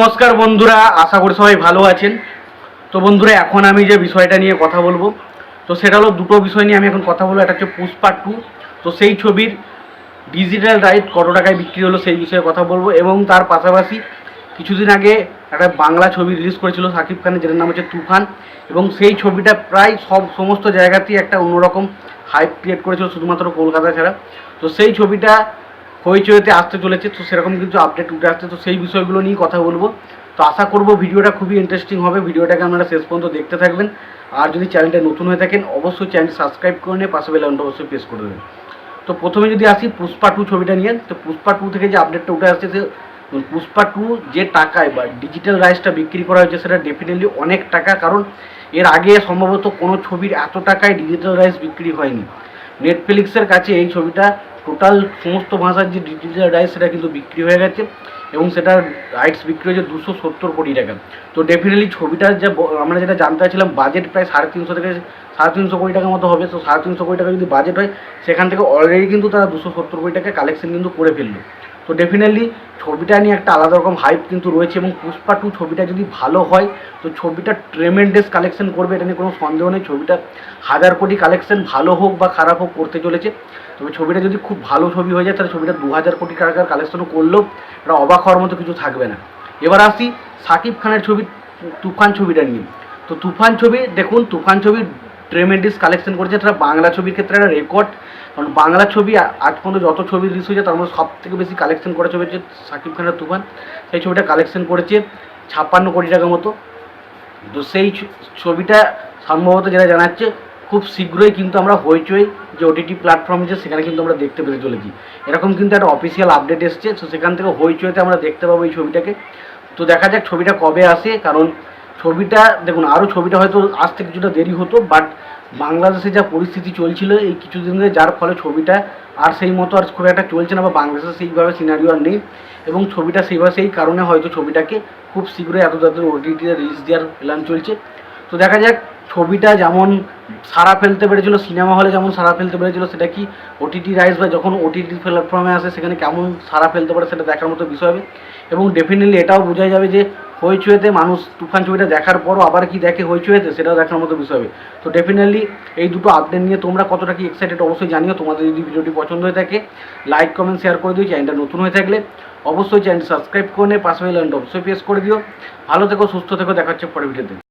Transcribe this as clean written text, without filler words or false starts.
নমস্কার বন্ধুরা, আশা করি সবাই ভালো আছেন। তো বন্ধুরা, এখন আমি যে বিষয়টা নিয়ে কথা বলবো, তো সেটা হলো দুটো বিষয় নিয়ে আমি এখন কথা বলবো। একটা হচ্ছে পুষ্পা 2। তো সেই ছবির ডিজিটাল রাইট কত টাকায় বিক্রি হলো সেই বিষয়ে কথা বলবো, এবং তার পাশাপাশি কিছুদিন আগে একটা বাংলা ছবি রিলিজ করেছিল সাকিব খানের, যেটার নাম হচ্ছে তুফান, এবং সেই ছবিটা প্রায় সমস্ত জায়গাতেই একটা অন্যরকম হাইপ ক্রিয়েট করেছিল, শুধুমাত্র কলকাতা ছাড়া। তো সেই ছবিটা হইচইতে আসতে চলেছে, তো সেরকম কিছু আপডেট উঠে আসছে, তো সেই বিষয়গুলো নিয়ে কথা বলবো। তো আশা করব ভিডিওটা খুবই ইন্টারেস্টিং হবে, ভিডিওটাকে আপনারা শেষ পর্যন্ত দেখতে থাকবেন। আর যদি চ্যানেলটা নতুন হয়ে থাকেন অবশ্যই চ্যানেলটি সাবস্ক্রাইব করে নিয়ে পাশে বেল আইকনটা অবশ্যই প্রেস করে দেবেন। তো প্রথমে যদি আসি পুষ্পা 2 ছবিটা নিয়ে, তো পুষ্পা 2 থেকে যে আপডেটটা উঠে আসছে, পুষ্পা 2 যে টাকায় বা ডিজিটাল রাইটসটা বিক্রি করা হয়েছে সেটা ডেফিনেটলি অনেক টাকা, কারণ এর আগে সম্ভবত কোনো ছবির এত টাকায় ডিজিটাল রাইটস বিক্রি হয়নি। নেটফ্লিক্সের কাছে এই ছবিটা টোটাল সমস্ত ভাষার যে ডিজিটাল রাইটস সেটা কিন্তু বিক্রি হয়ে গেছে, এবং সেটার রাইটস বিক্রি হয়েছে 270 কোটি টাকা। তো ডেফিনেটলি ছবিটার যে আমরা যেটা জানতে চাইছিলাম, বাজেট প্রায় 350 থেকে 350 কোটি টাকার মতো হবে। তো 350 কোটি টাকা যদি বাজেট হয়, সেখান থেকে অলরেডি কিন্তু তারা 270 কোটি টাকা কালেকশন কিন্তু করে ফেললো। তো ডেফিনেটলি ছবিটা নিয়ে একটা আলাদা রকম হাইপ কিন্তু রয়েছে, এবং পুষ্পা 2 ছবিটা যদি ভালো হয় তো ছবিটা ট্রেমেন্ডাস কালেকশন করবে, এটা নিয়ে কোনো সন্দেহ নেই। ছবিটা 1000 কোটি কালেকশন ভালো হোক বা খারাপ হোক করতে চলেছে। তবে ছবিটা যদি খুব ভালো ছবি হয়ে যায় তাহলে ছবিটা 2000 কোটি টাকার কালেকশনও করলেও এটা অবাক হওয়ার মতো কিছু থাকবে না। এবার আসি সাকিব খানের ছবি তুফান ছবিটা নিয়ে। তো তুফান ছবি দেখুন, তুফান ছবি ট্রেমেন্ডাস কালেকশন করেছে, এটা বাংলা ছবির ক্ষেত্রে একটা রেকর্ড। কারণ বাংলা ছবি আজ পর্যন্ত যত ছবি রিলিজ হয়েছে তার মধ্যে সব থেকে বেশি কালেকশন করা ছবি হচ্ছে সাকিব খানের তুফান। সেই ছবিটা কালেকশন করেছে 56 কোটি টাকার মতো। তো সেই ছবিটা সম্ভবত যেটা জানাচ্ছে খুব শীঘ্রই কিন্তু আমরা হইচই যে ওটিটি প্ল্যাটফর্ম আছে সেখানে কিন্তু আমরা দেখতে পেতে চলেছি, এরকম কিন্তু একটা অফিসিয়াল আপডেট এসছে। তো সেখান থেকে হইচইতে আমরা দেখতে পাবো এই ছবিটাকে। তো দেখা যাক ছবিটা কবে আসে, কারণ ছবিটা দেখুন আরও ছবিটা হয়তো আসতে কিছুটা দেরি হতো, বাট বাংলাদেশে যা পরিস্থিতি চলছিল এই কিছুদিন ধরে, যার ফলে ছবিটা আর সেই মতো আর খুব একটা চলছে না, বা বাংলাদেশে সেইভাবে সিনারিও আর নেই, এবং ছবিটা সেইভাবে সেই কারণে হয়তো ছবিটাকে খুব শীঘ্রই এত তাড়াতাড়ি ওটিটিতে রিলিজ দেওয়ার প্ল্যান চলছে। তো দেখা যাক ছবিটা যেমন সাড়া ফেলতে পেরেছিল সিনেমা হলে, যেমন সাড়া ফেলতে পেরেছিল, সেটা কি ওটিটি রাইটস বা যখন ওটিটি প্ল্যাটফর্মে আসে সেখানে কেমন সাড়া ফেলতে পারে সেটা দেখার মতো বিষয় হবে। এবং ডেফিনেটলি এটাও বোঝা যাবে যে হইচইতে মানুষ তুফান ছবিটা দেখার পরও আবার কি দেখে হইচইতে, সেটাও দেখার মতো বিষয় হবে। তো ডেফিনেটলি এই দুটো আপডেট নিয়ে তোমরা কতটা কি এক্সাইটেড অবশ্যই জানিও। তোমাদের যদি ভিডিওটি পছন্দ হয়ে থাকে লাইক কমেন্ট শেয়ার করে দিও। চ্যানেলটা নতুন হয়ে থাকলে অবশ্যই চ্যানেলটি সাবস্ক্রাইব করে নিয়ে পাশে বেল আইকনটা অবশ্যই প্রেস করে দিও। ভালো থেকো, সুস্থ থেকো, দেখা হচ্ছে পরের ভিডিওতে।